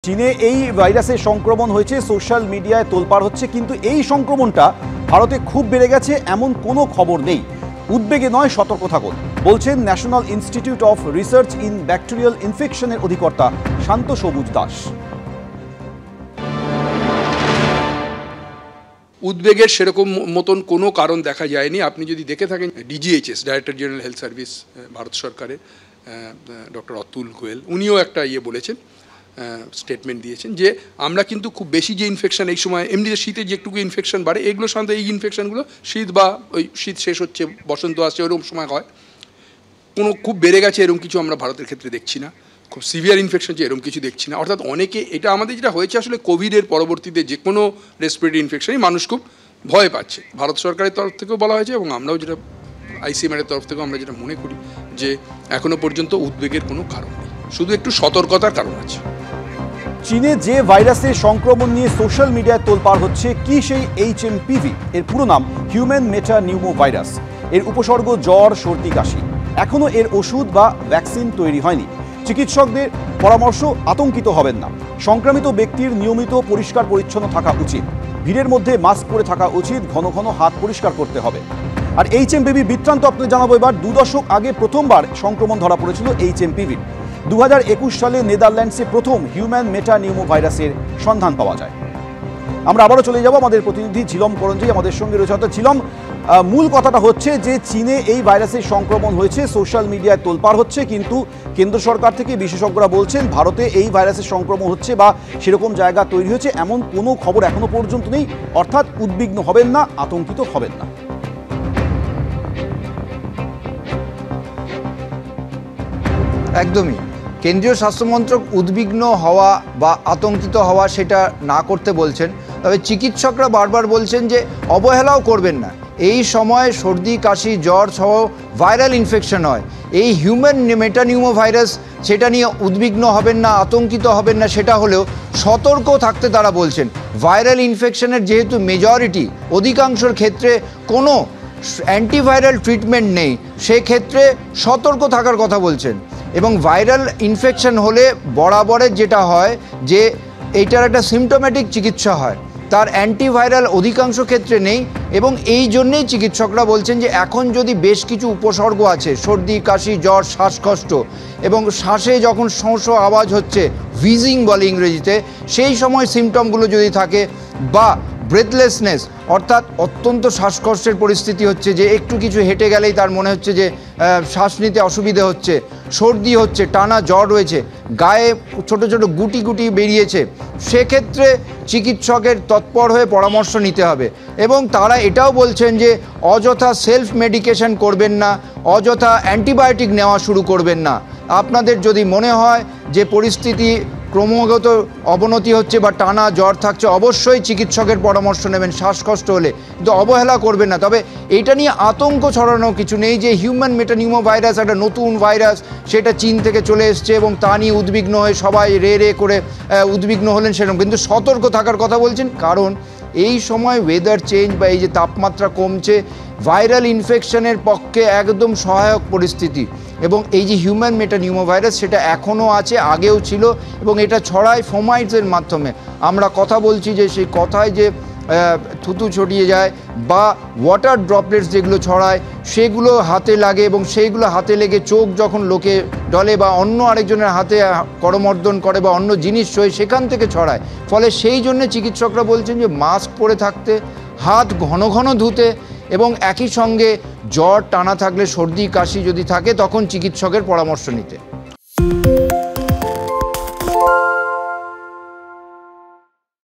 চীনে এই ভাইরাসের সংক্রমণ হয়েছে, সোশ্যাল মিডিয়ায় তোলপাড় হচ্ছে, কিন্তু এই সংক্রমণটা ভারতে খুব বেড়ে গেছে এমন কোনো খবর নেই। উদ্বেগে নয়, সতর্ক থাকুন বলছেন National Institute of Research in Bacterial ইনফেকশনের অধিকর্তা শান্ত সবুজ দাস। উদ্বেগের সেরকম মতন কোনো কারণ দেখা যায়নি। আপনি যদি দেখে থাকেন, DGHS director general health service Bharat সরকারের ডক্টর অতুল গোয়েল উনিও একটা বলেছেন, স্টেটমেন্ট দিয়েছেন যে আমরা কিন্তু খুব বেশি যে ইনফেকশন এই সময় এমনি শীতে যেটুকু ইনফেকশন বাড়ে, এগুলো সাধারণত এই ইনফেকশনগুলো শীত বা ওই শীত শেষ হচ্ছে বসন্ত আসছে ওরকম সময় হয়। কোনো খুব বেড়ে গেছে এরকম কিছু আমরা ভারতের ক্ষেত্রে দেখছি না, খুব সিভিয়ার ইনফেকশন যে এরকম কিছু দেখছি না। অর্থাৎ অনেকে এটা আমাদের যেটা হয়েছে আসলে কোভিডের পরবর্তীতে যে কোনো রেসপিরেটরি ইনফেকশনই মানুষ খুব ভয় পাচ্ছে। ভারত সরকারের তরফ থেকেও বলা হয়েছে এবং আমরাও যেটা আইসিএমআর তরফ থেকেও আমরা যেটা মনে করি যে এখনো পর্যন্ত উদ্বেগের কোনো কারণ নেই, শুধু একটু সতর্কতার কারণ আছে। চীনে যে ভাইরাসের সংক্রমণ নিয়ে সোশ্যাল মিডিয়ায় তোলপাড় হচ্ছে, কি সেই HMPV? এর পুরো নাম হিউম্যান মেটা নিউমো ভাইরাস। এর উপসর্গ জ্বর, সর্দি, কাশি। এখনও এর ওষুধ বা ভ্যাকসিন তৈরি হয়নি। চিকিৎসকদের পরামর্শ, আতঙ্কিত হবেন না। সংক্রামিত ব্যক্তির নিয়মিত পরিষ্কার পরিচ্ছন্ন থাকা উচিত। ভিড়ের মধ্যে মাস্ক পরে থাকা উচিত। ঘন ঘন হাত পরিষ্কার করতে হবে। আর HMPV বৃত্তান্ত আপনাদের জানাবো এবার। 2 দশক আগে প্রথমবার সংক্রমণ ধরা পড়েছিল HMPV। 2021 সালে নেদারল্যান্ডসে প্রথম হিউম্যান মেটা নিউমো ভাইরাসের সন্ধান পাওয়া যায়। আমরা আবারও চলে যাব আমাদের প্রতিনিধি ঝিলম করঞ্জি আমাদের সঙ্গে রয়েছে। অর্থাৎ ঝিলম, মূল কথাটা হচ্ছে যে চীনে এই ভাইরাসের সংক্রমণ হয়েছে, সোশ্যাল মিডিয়ায় তোলপাড় হচ্ছে, কিন্তু কেন্দ্র সরকার থেকে বিশেষজ্ঞরা বলছেন ভারতে এই ভাইরাসের সংক্রমণ হচ্ছে বা সেরকম জায়গা তৈরি হয়েছে এমন কোনো খবর এখনো পর্যন্ত নেই। অর্থাৎ উদ্বিগ্ন হবেন না, আতঙ্কিত হবেন না। একদমই, কেন্দ্রীয় স্বাস্থ্যমন্ত্রক উদ্বিগ্ন হওয়া বা আতঙ্কিত হওয়া সেটা না করতে বলছেন। তবে চিকিৎসকরা বারবার বলছেন যে অবহেলাও করবেন না। এই সময় সর্দি, কাশি, জ্বর সহ ভাইরাল ইনফেকশন হয়। এই হিউম্যান মেটানিউমো ভাইরাস, সেটা নিয়ে উদ্বিগ্ন হবেন না, আতঙ্কিত হবেন না। সেটা হলেও সতর্ক থাকতে তারা বলছেন। ভাইরাল ইনফেকশনের যেহেতু মেজরিটি, অধিকাংশের ক্ষেত্রে কোনো অ্যান্টিভাইরাল ট্রিটমেন্ট নেই, সেক্ষেত্রে সতর্ক থাকার কথা বলছেন। এবং ভাইরাল ইনফেকশন হলে বরাবরের যেটা হয় যে এইটার একটা সিমটোম্যাটিক চিকিৎসা হয়, তার অ্যান্টিভাইরাল অধিকাংশ ক্ষেত্রে নেই। এবং এই জন্যেই চিকিৎসকরা বলছেন যে এখন যদি বেশ কিছু উপসর্গ আছে, সর্দি, কাশি, জ্বর, শ্বাসকষ্ট এবং শ্বাসে যখন শোঁ শোঁ আওয়াজ হচ্ছে, ভিজিং বলে ইংরেজিতে, সেই সময় সিমটমগুলো যদি থাকে, বা ব্রেথলেসনেস অর্থাৎ অত্যন্ত শ্বাসকষ্টের পরিস্থিতি হচ্ছে, যে একটু কিছু হেঁটে গেলেই তার মনে হচ্ছে যে শ্বাস নিতে অসুবিধে হচ্ছে, সর্দি হচ্ছে, টানা জ্বর রয়েছে, গায়ে ছোট ছোট গুটি গুটি বেরিয়েছে, সেক্ষেত্রে চিকিৎসকের তৎপর হয়ে পরামর্শ নিতে হবে। এবং তারা এটাও বলছেন যে অযথা সেলফ মেডিকেশন করবেন না, অযথা অ্যান্টিবায়োটিক নেওয়া শুরু করবেন না। আপনাদের যদি মনে হয় যে পরিস্থিতি ক্রমাগত অবনতি হচ্ছে বা টানা জ্বর থাকছে, অবশ্যই চিকিৎসকের পরামর্শ নেবেন শ্বাসকষ্ট হলে, কিন্তু অবহেলা করবেন না। তবে এইটা নিয়ে আতঙ্ক ছড়ানোর কিছু নেই যে হিউম্যান মেটানিউমো ভাইরাস একটা নতুন ভাইরাস, সেটা চীন থেকে চলে এসছে এবং তা নিয়ে উদ্বিগ্ন হয়ে সবাই রে রে করে উদ্বিগ্ন হলেন সেরকম। কিন্তু সতর্ক থাকার কথা বলছেন, কারণ এই সময় ওয়েদার চেঞ্জ বা এই যে তাপমাত্রা কমছে, ভাইরাল ইনফেকশনের পক্ষে একদম সহায়ক পরিস্থিতি। এবং এই যে হিউম্যান মেটানিউমো ভাইরাস, সেটা এখনও আছে, আগেও ছিল, এবং এটা ছড়ায় ফোমাইটসের মাধ্যমে। আমরা কথা বলছি যে সেই কথায় যে থুতু ছড়িয়ে যায় বা ওয়াটার ড্রপলেটস যেগুলো ছড়ায়, সেগুলো হাতে লাগে এবং সেইগুলো হাতে লেগে চোখ যখন লোকে ডলে বা অন্য আরেকজনের হাতে করমর্দন করে বা অন্য জিনিস ছয়, সেখান থেকে ছড়ায়। ফলে সেই জন্য চিকিৎসকরা বলছেন যে মাস্ক পরে থাকতে, হাত ঘন ঘন ধুতে, এবং একই সঙ্গে জ্বর, টানা থাকলে, সর্দি, কাশি যদি থাকে, তখন চিকিৎসকের পরামর্শ নিতে।